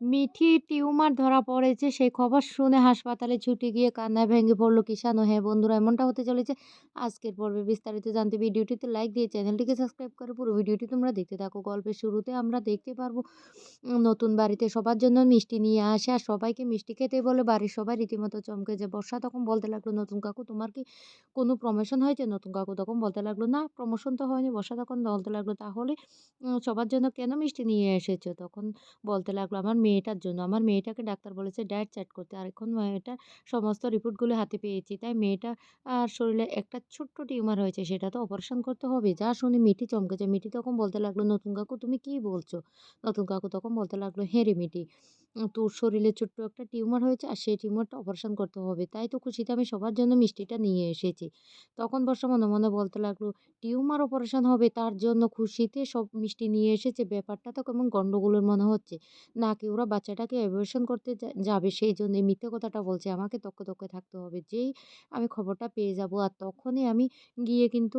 Mithi tumour ধরা পড়েছে সেই খবর শুনে হাসপাতালে ছুটে গিয়ে কান্নায় ভেঙে পড়ল কিষানু। হ্যাঁ বন্ধুরা, এমনটা হতে চলেছে আজকের পর্বে। বিস্তারিত জানতে ভিডিওটিতে লাইক দিয়ে চ্যানেলটিকে সাবস্ক্রাইব করে পুরো ভিডিওটি তোমরা দেখতে থাকো। গল্পের শুরুতে আমরা দেখতে পারবো নতুন বাড়িতে সবার জন্য মিষ্টি নিয়ে আসে আর সবাইকে মিষ্টি খেতে বলে বাড়ির সবাই রীতিমতো চমকে যায়। বর্ষা তখন বলতে লাগলো, নতুন কাকু তোমার কি কোনো প্রমোশন হয়েছে? নতুন কাকু তখন বলতে লাগলো, না প্রমোশন তো হয়নি। বর্ষা তখন বলতে লাগলো, তাহলে সবার জন্য কেন মিষ্টি নিয়ে এসেছো? তখন বলতে লাগলো, আমার মেয়েটার জন্য। আমার মেয়েটাকে ডাক্তার বলেছে ডায়েট চার্ট করতে। আর এখন মেয়েটার সমস্ত রিপোর্টগুলো হাতে পেয়েছি। তাই মেয়েটা শরীরে একটা ছোট্ট টিউমার হয়েছে, সেটা তো অপারেশন করতে হবে। যা শুনে মিটি চমকে যায়। মিটি তখন বলতে লাগলো, নতুন কাকু তুমি কি বলছো? নতুন কাকু তখন বলতে লাগলো, হ্যাঁ রে মিটি, তোর শরীরে ছোট্ট একটা টিউমার হয়েছে আর সেই টিউমারটা অপারেশন করতে হবে। তাই তো খুশিতে আমি সবার জন্য মিষ্টিটা নিয়ে এসেছি। তখন বর্ষা মনে, মনে বলতে লাগলো, টিউমার অপারেশন হবে তার জন্য খুশিতে সব মিষ্টি নিয়ে এসেছে। ব্যাপারটা তো কেমন গন্ডগোলের মনে হচ্ছে। নাকি ওরা বাচ্চাটাকে অ্যাবর্শন করতে যাবে সেইজন্য এই মিথ্যে কথাটা বলছে। আমাকে তক্কে, তক্কে থাকতে হবে। যেই আমি খবরটা পেয়ে যাব আর তখনই আমি গিয়ে কিন্তু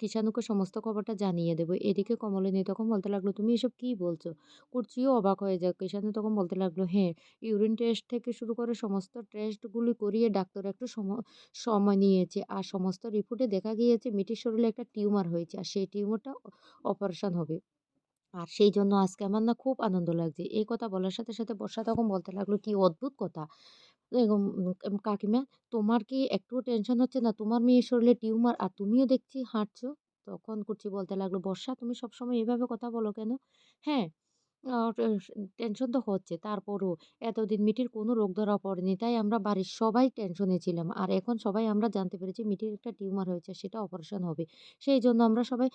কিষাণুকে সমস্ত খবরটা জানিয়ে দেব। এদিকে কমলিনী তখন বলতে লাগলো, তুমি এসব কি বলছো? কুর্চিও অবাক হয়ে যায়। কিষাণু তখন বলতে লাগলো, হ্যাঁ, ইউরিন টেস্ট থেকে শুরু করে সমস্ত টেস্টগুলি করিয়ে ডাক্তার একটু সময় নিয়েছে। আর সমস্ত রিপোর্টে দেখা গিয়েছে মিটির শরীরে একটা টিউমার হয়েছে। আর সেই টিউমারটা অপারেশন হবে। আর সেইজন্য আজকে আমার না খুব আনন্দ লাগছে। এই কথা বলার সাথে, সাথে বর্ষা তখন বলতে লাগলো, কি অদ্ভুত কথা। এরকম কাকিমা, তোমার কি একটুও টেনশন হচ্ছে না? তোমার মেয়ের শরীরে টিউমার আর তুমিও দেখছি হাঁটছো। তখন কুচি বলতে লাগলো, বর্ষা তুমি সবসময় এভাবে কথা বলো কেন? হ্যাঁ, আ টেস টেনশন তো হচ্ছে। তারপরও এতদিন মিটির কোনো রোগ ধরা পড়েনি। তাই আমরা বাড়ির সবাই টেনশনে ছিলাম। আর এখন সবাই আমরা জানতে পেরেছি মিটির একটা টিউমার হয়েছে, সেটা অপারেশন হবে। সেইজন্য আমরা সবাই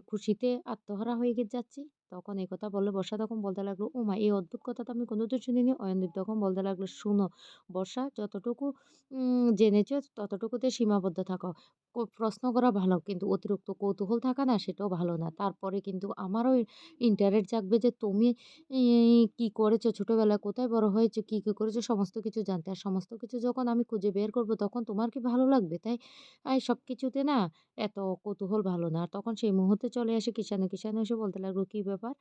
খুশিতে আত্মহারা হয়ে যাচ্ছি। তখন এই কথা বললে বর্ষা তখন বলতে লাগলো, ওমা! এই অদ্ভুত কথা তো আমি কোনোদিন শুনিনি। অয়নদীপ তখন বলতে লাগলো, শোনো বর্ষা, যতটুকু জেনেছ ততটুকুতে সীমাবদ্ধ থাকো। প্রশ্ন করা ভালো কিন্তু অতিরিক্ত কৌতূহল থাকা না সেটাও ভালো না। তারপরে কিন্তু আমারও ইন্টারেস্ট জাগবে যে তুমি ই কি করেছো ছোটবেলায়, কোথায় বড় হয়েছো, কি, কি করেছো সমস্ত কিছু জানতে। আর সমস্ত কিছু যখন আমি খুঁজে বের করব তখন তোমার কি ভালো লাগবে? তাই সবকিছুতে না এত কৌতূহল ভালো না। আর তখন সেই মুহূর্তে চলে আসে কিষানু। কিষানু এসে বলতে লাগলো, "কি ব্যাপার?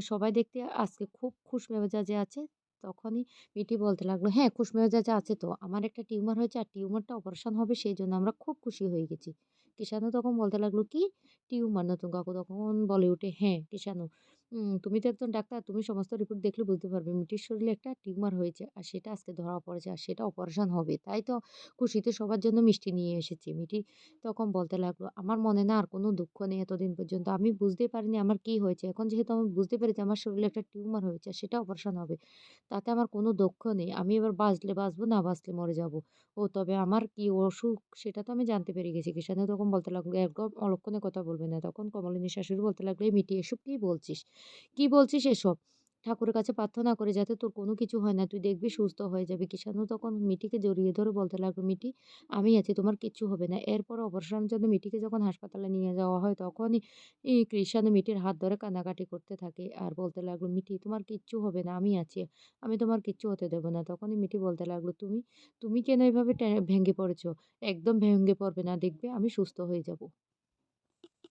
সবাই দেখতে আজকে খুব খুশ মেজাজে আছে।" তখনই মিটি বলতে লাগলো, "হ্যাঁ, খুশ মেজাজে আছে তো। আমার একটা টিউমার হয়েছে আর টিউমারটা অপারেশন হবে সেইজন্য আমরা খুব খুশি হয়ে গেছি।" কিষানু তখন বলতে লাগলো, "কি টিউমার?" নতুন কাকু তখন বলে ওঠে, "হ্যাঁ, কিষানু, তুমি তো একজন ডাক্তার। তুমি সমস্ত রিপোর্ট দেখলে বুঝতে পারবে মিটির শরীরে একটা টিউমার হয়েছে। আর সেটা আজকে ধরা পড়েছে আর সেটা অপারেশন হবে। তাই তো খুশিতে সবার জন্য মিষ্টি নিয়ে এসেছি।" মিটি তখন বলতে লাগলো, "আমার মনে না আর কোনো দুঃখ নেই এতদিন পর্যন্ত। আমি বুঝতেই পারিনি আমার কি হয়েছে। এখন যেহেতু আমি বুঝতে পেরেছি আমার শরীরে একটা টিউমার হয়েছে, সেটা অপারেশন হবে। তাতে আমার কোনো দুঃখ নেই। আমি এবার বাঁচলে বাঁচবো, না বাঁচলে মরে যাবো। ও তবে আমার কি অসুখ সেটা তো আমি জানতে পেরে গেছি।" কৃষাণু তখন বলতে লাগলো, "একদম অলক্ষণে কথা বলবে না।" তখন কমলিনীর শাশুড়ি বলতে লাগলো, "এই মিটি এসব কি বলছিস? কি বলছিস এসব? ঠাকুরের কাছে প্রার্থনা করে যাতে তোর কোনো কিছু হয় না। তুই দেখবি সুস্থ হয়ে যাবি।" কৃষাণু তখন মিটিকে জড়িয়ে ধরে বলতে লাগলো, "মিটি, আমি আছি, তোমার কিচ্ছু হবে না।" এরপর অপারেশনের জন্য মিটিকে যখন হাসপাতালে নিয়ে যাওয়া হয় তখনই কৃষাণু মিটির হাত ধরে কান্নাকাটি করতে থাকে আর বলতে লাগলো, "মিটি তোমার কিচ্ছু হবে না, আমি আছি। আমি তোমার কিচ্ছু হতে দেব না।" তখনই মিটি বলতে লাগলো, তুমি কেন এভাবে ভেঙে পড়েছো? একদম ভেঙে পড়বে না, দেখবে আমি সুস্থ হয়ে যাব।"